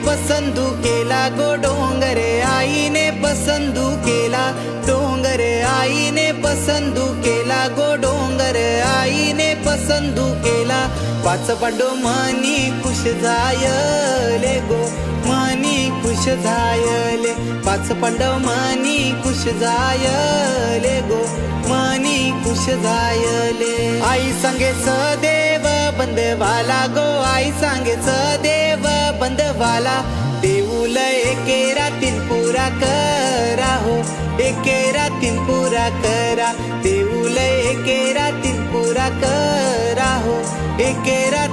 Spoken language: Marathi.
पसंदू केला गो डोंगर, आईने पसंदू केला डोंगर, आईने पसंदू केला गो डोंगर, आईने पसंदू केला. पाच पांडव मनी खुश झायले गो, मनी खुश झायले. पाच पांडव मनी खुश झायले गो, मनी खुश झायले. आई सांगे सदैव बंधवाला गो, आई सांगे सदैव बंधवाला. देऊल एके रातीन पुरा करा हो, एके रातीन पुरा करा. देऊल एके रातीन पुरा करा हो, एके रातीन